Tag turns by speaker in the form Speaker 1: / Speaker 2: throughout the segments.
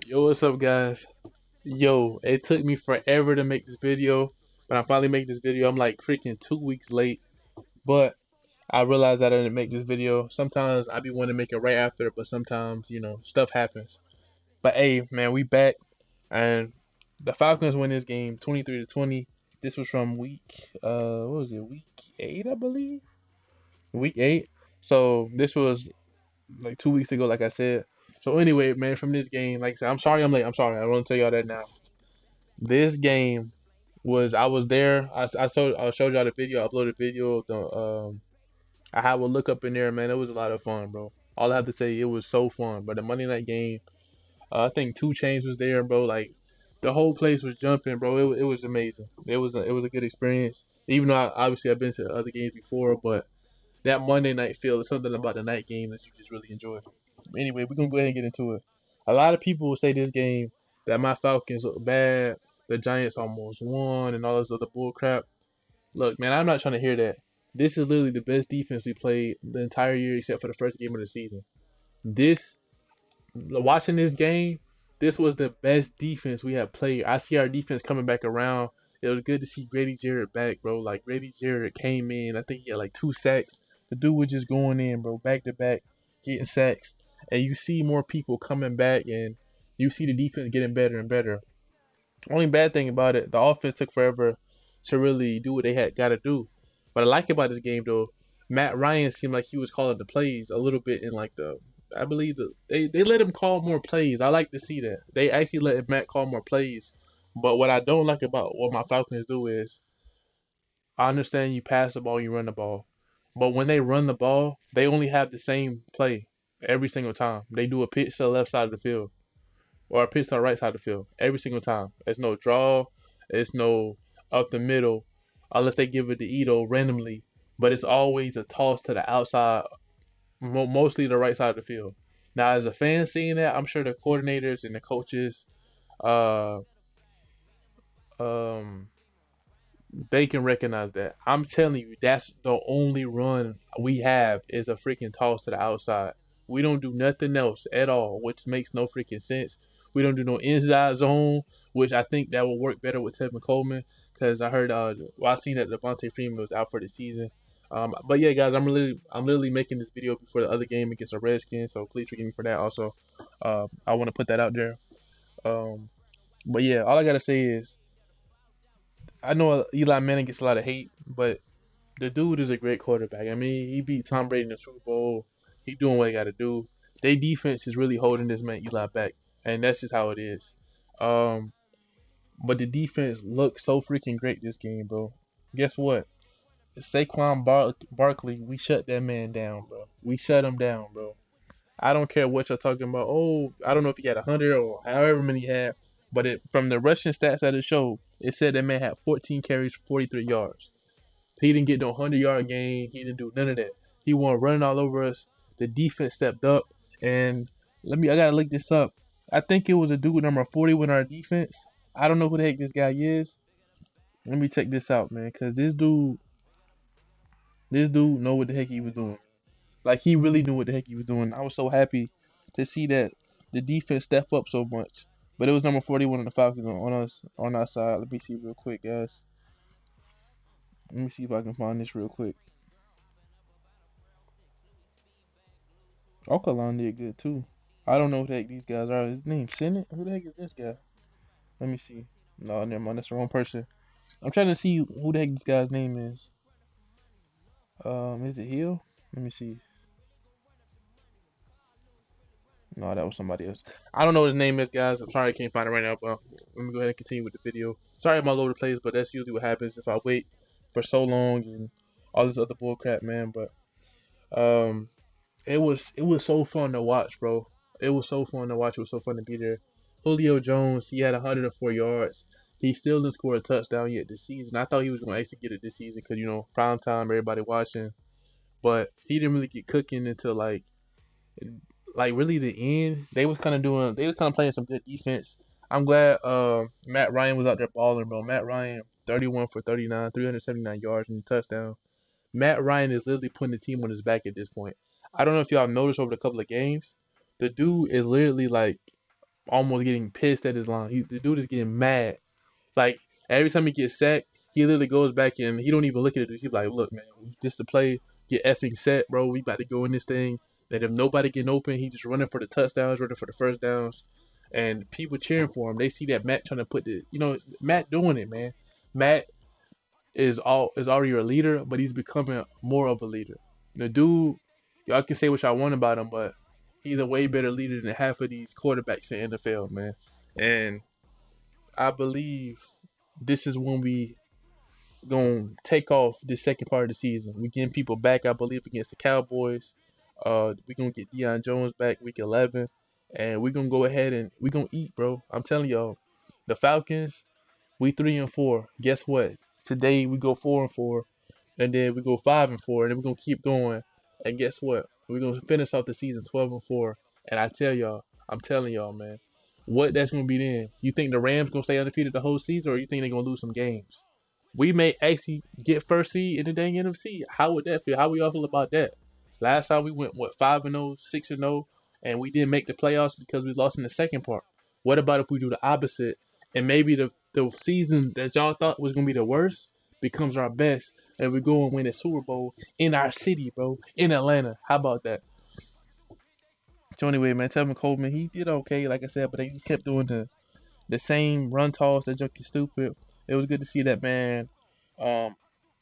Speaker 1: Yo, what's up, guys? Yo, it took me forever to make this video, but I finally make this video. I'm like freaking 2 weeks late, but I realized that I didn't make this video. Sometimes I be wanting to make it right after, but sometimes, stuff happens. But hey, man, we back, and the Falcons win this game 23-20. This was from what was it, week 8, I believe? Week 8. So this was like 2 weeks ago, like I said. So anyway, man, from this game, like I said, I'm sorry I'm late. I'm sorry. I want to tell y'all that now. This game I was there. I showed y'all the video. I uploaded the video. I had a look up in there, man. It was a lot of fun, bro. All I have to say, it was so fun. But the Monday night game, I think Two Chains was there, bro. Like the whole place was jumping, bro. It was amazing. It was a good experience. Even though obviously I've been to other games before, but that Monday night feel is something about the night game that you just really enjoy. Anyway, we're gonna go ahead and get into it. A lot of people will say this game that my Falcons look bad, the Giants almost won, and all this other bull crap. Look, man, I'm not trying to hear that. This is literally the best defense we played the entire year except for the first game of the season. This, watching this game, this was the best defense we have played. I see our defense coming back around. It was good to see Grady Jarrett back, bro. Like Grady Jarrett came in, I think he had like 2 sacks. The dude was just going in, bro, back to back, getting sacks. And you see more people coming back, and you see the defense getting better and better. Only bad thing about it, the offense took forever to really do what they had got to do. What I like about this game, though, Matt Ryan seemed like he was calling the plays a little bit in like I believe they let him call more plays. I like to see that. They actually let Matt call more plays. But what I don't like about what my Falcons do is, I understand you pass the ball, you run the ball. But when they run the ball, they only have the same play every single time. They do a pitch to the left side of the field or a pitch to the right side of the field every single time. There's no draw, it's no up the middle, unless they give it to Ito randomly. But it's always a toss to the outside, mostly the right side of the field. Now, as a fan seeing that, I'm sure the coordinators and the coaches, uh, um, they can recognize that. I'm telling you, that's the only run we have is a freaking toss to the outside. We don't do nothing else at all, which makes no freaking sense. We don't do no inside zone, which I think that will work better with Tevin Coleman, because I heard, I seen that Devontae Freeman was out for the season. But yeah, guys, I'm literally making this video before the other game against the Redskins, so please forgive me for that. Also, I want to put that out there. Um, but yeah, all I gotta say is, I know Eli Manning gets a lot of hate, but the dude is a great quarterback. I mean, he beat Tom Brady in the Super Bowl. He doing what he got to do. Their defense is really holding this man Eli back, and that's just how it is. Um, but the defense looked so freaking great this game, bro. Guess what? Barkley, we shut that man down, bro. We shut him down, bro. I don't care what you're talking about. Oh, I don't know if he had 100 or however many he had, but from the rushing stats that it showed, it said that man had 14 carries for 43 yards. He didn't get no 100-yard game. He didn't do none of that. He wasn't running all over us. The defense stepped up. And I gotta look this up. I think it was a dude number 40 with our defense. I don't know who the heck this guy is. Let me check this out, man. Cause this dude know what the heck he was doing. Like he really knew what the heck he was doing. I was so happy to see that the defense step up so much. But it was number 41 on the Falcons on our side. Let me see real quick, guys. Let me see if I can find this real quick. Okalon did good too. I don't know who the heck these guys are. His name Senate? Who the heck is this guy? Let me see. No, never mind. That's the wrong person. I'm trying to see who the heck this guy's name is. Is it Hill? Let me see. No, that was somebody else. I don't know what his name is, guys. I'm sorry I can't find it right now, but let me go ahead and continue with the video. Sorry I'm all over the place, but that's usually what happens if I wait for so long and all this other bullcrap, man. But um, it was so fun to watch, bro. It was so fun to watch. It was so fun to be there. Julio Jones, he had 104 yards. He still didn't score a touchdown yet this season. I thought he was going to actually get it this season because, prime time, everybody watching. But he didn't really get cooking until like really the end. They was kind of playing some good defense. I'm glad Matt Ryan was out there balling, bro. Matt Ryan, 31 for 39, 379 yards and a touchdown. Matt Ryan is literally putting the team on his back at this point. I don't know if y'all noticed over the couple of games, the dude is literally like almost getting pissed at his line. The dude is getting mad. Like every time he gets sacked, he literally goes back and he don't even look at it. He's like, "Look, man, just to play, get effing set, bro. We about to go in this thing." And if nobody getting open, he just running for the touchdowns, running for the first downs, and people cheering for him. They see that Matt trying to put Matt doing it, man. Matt is already a leader, but he's becoming more of a leader. The dude, y'all can say what y'all want about him, but he's a way better leader than half of these quarterbacks in the NFL, man. And I believe this is when we gonna take off this second part of the season. We getting people back, I believe, against the Cowboys. We gonna get Deion Jones back week 11, and we gonna go ahead and we gonna eat, bro. I'm telling y'all, the Falcons, we 3-4. Guess what? Today we go 4-4, and then we go 5-4, and then we're gonna keep going. And guess what? We're gonna finish off the season 12-4. And I'm telling y'all, man, what that's gonna be then. You think the Rams gonna stay undefeated the whole season, or you think they're gonna lose some games? We may actually get first seed in the dang NFC. How would that feel? How we all feel about that? Last time we went 5-0, 6-0, and we didn't make the playoffs because we lost in the second part. What about if we do the opposite and maybe the season that y'all thought was gonna be the worst becomes our best, and we go and win a Super Bowl in our city, bro, in Atlanta? How about that? So anyway, man, Tevin Coleman, he did okay, like I said, but they just kept doing the same run toss, that junkie stupid. It was good to see that, man.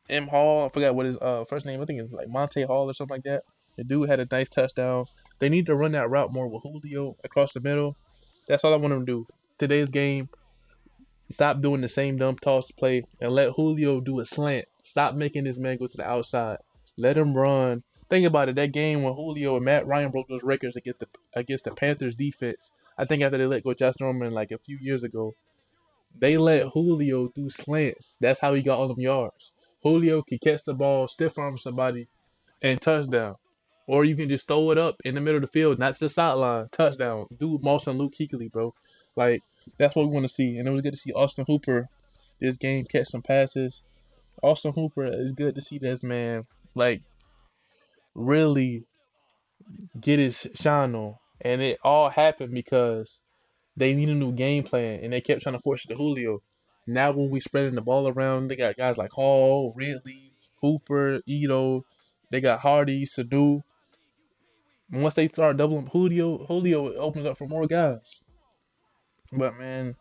Speaker 1: M Hall, I forgot what his first name. I think it's like Monte Hall or something like that. The dude had a nice touchdown. They need to run that route more with Julio across the middle. That's all I want them to do. Today's game, stop doing the same dumb toss play and let Julio do a slant. Stop making this man go to the outside. Let him run. Think about it. That game when Julio and Matt Ryan broke those records against the Panthers defense. I think after they let go Josh Norman like a few years ago, they let Julio do slants. That's how he got all them yards. Julio can catch the ball, stiff arm somebody, and touchdown. Or you can just throw it up in the middle of the field, not to the sideline. Touchdown. Dude, Moss and Luke Kuechly, bro. Like, that's what we want to see. And it was good to see Austin Hooper this game catch some passes. Austin Hooper, is good to see this man, like, really get his shine on. And it all happened because they need a new game plan, and they kept trying to force it to Julio. Now when we spreading the ball around, they got guys like Hall, Ridley, Hooper, Ito. They got Hardy, Sadu. And once they start doubling Julio opens up for more guys. But man,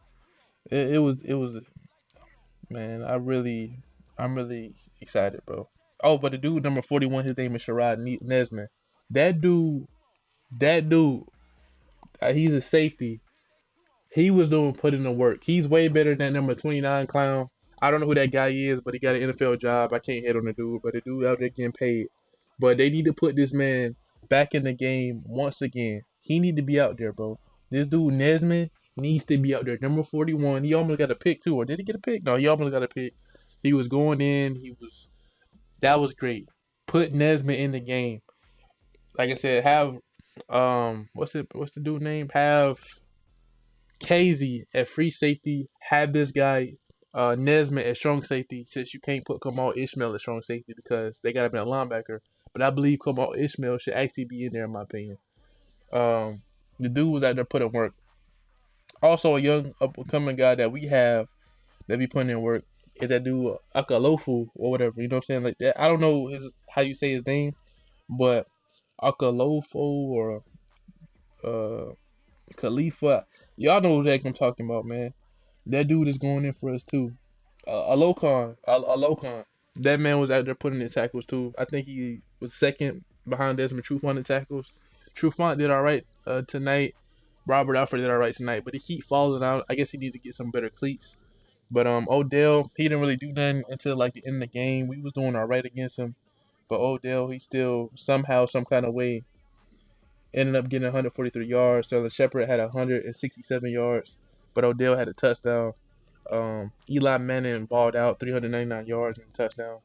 Speaker 1: it was man. I'm really excited, bro. Oh, but the dude number 41, his name is Sherrod Nesman. That dude, he's a safety. He was putting the work. He's way better than number 29 clown. I don't know who that guy is, but he got an NFL job. I can't hit on the dude, but the dude out there getting paid. But they need to put this man back in the game once again. He need to be out there, bro. This dude Nesman needs to be out there. Number 41. He almost got a pick too, or did he get a pick? No, he almost got a pick. He was going in. That was great. Put Nesman in the game. Like I said, have what's the dude name? Have KZ at free safety. Have this guy Nesmith at strong safety, since you can't put Kamal Ishmael at strong safety because they got him at linebacker. But I believe Kamal Ishmael should actually be in there, in my opinion. The dude was out there putting work. Also, a young up-and-coming guy that we have that be putting in work is that dude Akalofu or whatever. You know what I'm saying? Like that. I don't know how you say his name, but Akalofu or Khalifa. Y'all know what the heck I'm talking about, man. That dude is going in for us too. Alokon. That man was out there putting in tackles too. I think he was second behind Desmond Trufant in tackles. Trufant did alright tonight. Robert Alford did alright tonight, but he keep falling out. I guess he needs to get some better cleats. But Odell, he didn't really do nothing until like the end of the game. We was doing alright against him. But Odell, he still somehow, some kind of way ended up getting 143 yards. Sterling Shepard had 167 yards, but Odell had a touchdown. Eli Manning balled out 399 yards and a touchdown.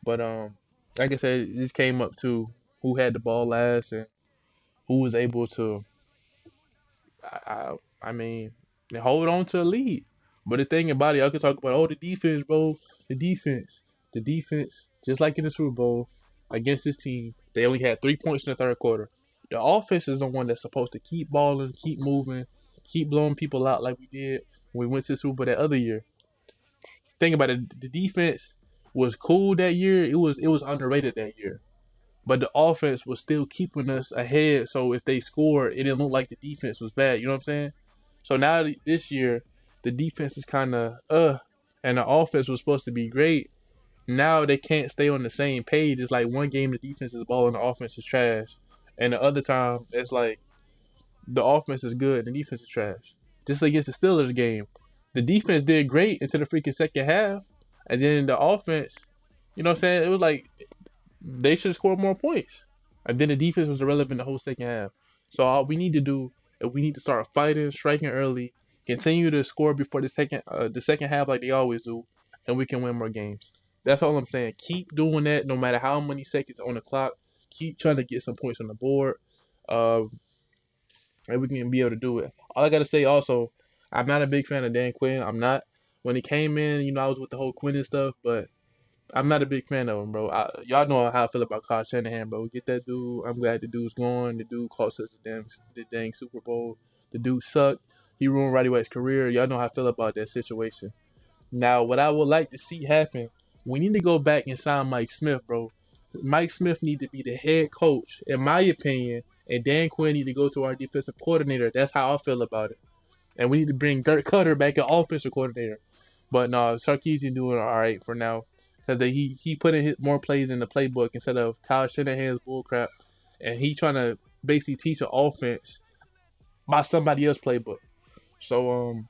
Speaker 1: But like I said, it just came up to who had the ball last and who was able to, I mean, hold on to the lead. But the thing about it, I could talk about, the defense, bro. The defense, just like in the Super Bowl against this team, they only had 3 points in the third quarter. The offense is the one that's supposed to keep balling, keep moving, keep blowing people out like we did when we went to the Super Bowl that other year. Think about it, the defense was cool that year. It was underrated that year. But the offense was still keeping us ahead. So if they scored, it didn't look like the defense was bad. You know what I'm saying? So now this year, the defense is kind of and the offense was supposed to be great. Now they can't stay on the same page. It's like one game the defense is ball and the offense is trash, and the other time it's like the offense is good and the defense is trash. Just against the Steelers game, the defense did great until the freaking second half, and then the offense, you know what I'm saying? It was like they should score more points. And then the defense was irrelevant the whole second half. So all we need to do is we need to start fighting, striking early, continue to score before the second half like they always do, and we can win more games. That's all I'm saying. Keep doing that no matter how many seconds on the clock. Keep trying to get some points on the board. Uh, and we can be able to do it. All I gotta say also, I'm not a big fan of Dan Quinn. I'm not. When he came in, I was with the whole Quinn and stuff, but I'm not a big fan of him, bro. Y'all know how I feel about Kyle Shanahan, bro. Get that dude. I'm glad the dude's gone. The dude cost us the dang Super Bowl. The dude sucked. He ruined Roddy White's career. Y'all know how I feel about that situation. Now, what I would like to see happen, we need to go back and sign Mike Smith, bro. Mike Smith need to be the head coach, in my opinion, and Dan Quinn need to go to our defensive coordinator. That's how I feel about it. And we need to bring Dirk Cutter back as offensive coordinator. But no, Sarkisian doing all right for now. Because he put in more plays in the playbook instead of Kyle Shanahan's bullcrap. And he trying to basically teach an offense by somebody else's playbook. So,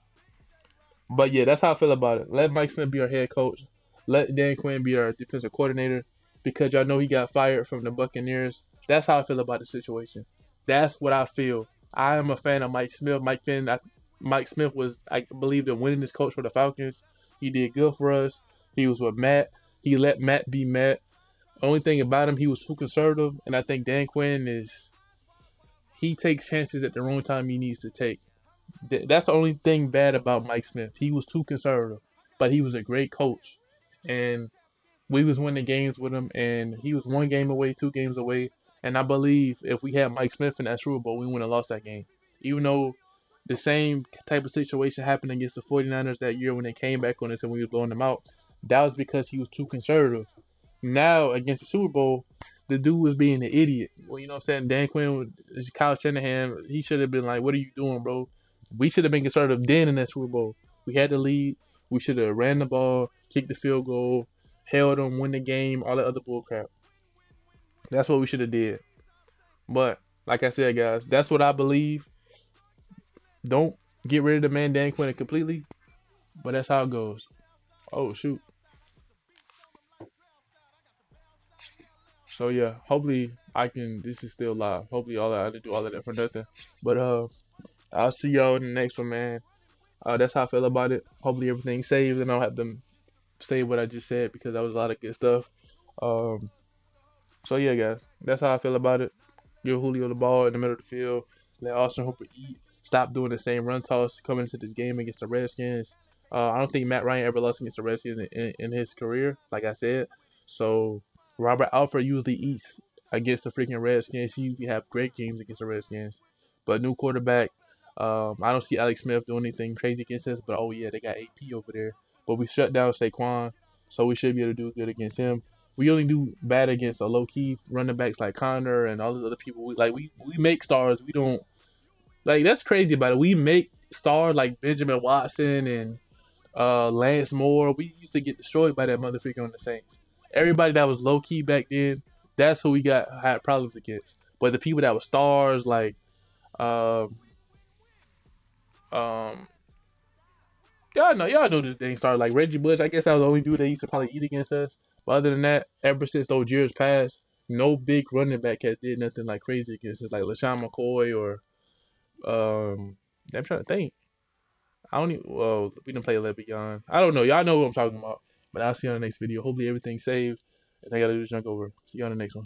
Speaker 1: but yeah, that's how I feel about it. Let Mike Smith be our head coach. Let Dan Quinn be our defensive coordinator. Because y'all know he got fired from the Buccaneers. That's how I feel about the situation. That's what I feel. I am a fan of Mike Smith. Mike Smith was, I believe, the winningest coach for the Falcons. He did good for us. He was with Matt. He let Matt be Matt. Only thing about him, he was too conservative. And I think Dan Quinn he takes chances at the wrong time he needs to take. That's the only thing bad about Mike Smith. He was too conservative. But he was a great coach. And we was winning games with him. And he was 1 game away, 2 games away. And I believe if we had Mike Smith in that Super Bowl, we wouldn't have lost that game. Even though the same type of situation happened against the 49ers that year when they came back on us and we were blowing them out. That was because he was too conservative. Now, against the Super Bowl, the dude was being an idiot. Well, you know what I'm saying? Dan Quinn, Kyle Shanahan, he should have been like, what are you doing, bro? We should have been conservative then in that Super Bowl. We had the lead. We should have ran the ball, kicked the field goal, held them, win the game, all that other bullcrap. That's what we should have did. But, like I said, guys, that's what I believe. Don't get rid of the man Dan Quinn completely, but that's how it goes. Oh, shoot. So yeah, hopefully this is still live. Hopefully I didn't do all of that for nothing. But I'll see y'all in the next one, man. That's how I feel about it. Hopefully everything's saved and I don't have to say what I just said because that was a lot of good stuff. Um, so yeah, guys, that's how I feel about it. Give Julio the ball in the middle of the field. Let Austin Hooper eat. Stop doing the same run toss coming into this game against the Redskins. I don't think Matt Ryan ever lost against the Redskins in his career, like I said. So Robert Alford usually eats against the freaking Redskins. He usually have great games against the Redskins. But new quarterback, I don't see Alex Smith doing anything crazy against us. But oh yeah, they got AP over there. But we shut down Saquon, so we should be able to do good against him. We only do bad against a low key running backs like Connor and all those other people. We make stars. We don't like that's crazy about it. We make stars like Benjamin Watson and Lance Moore. We used to get destroyed by that motherfucker on the Saints. Everybody that was low key back then, that's who we had problems against. But the people that were stars like um um y'all know this thing started like Reggie Bush. I guess that was the only dude that used to probably eat against us. But other than that, ever since those years passed, no big running back has did nothing like crazy against us, like LaShawn McCoy or I'm trying to think. I don't even. Well, we didn't play a little beyond. I don't know. Y'all know what I'm talking about. But I'll see you on the next video. Hopefully everything's saved. And I gotta do this junk over. See you on the next one.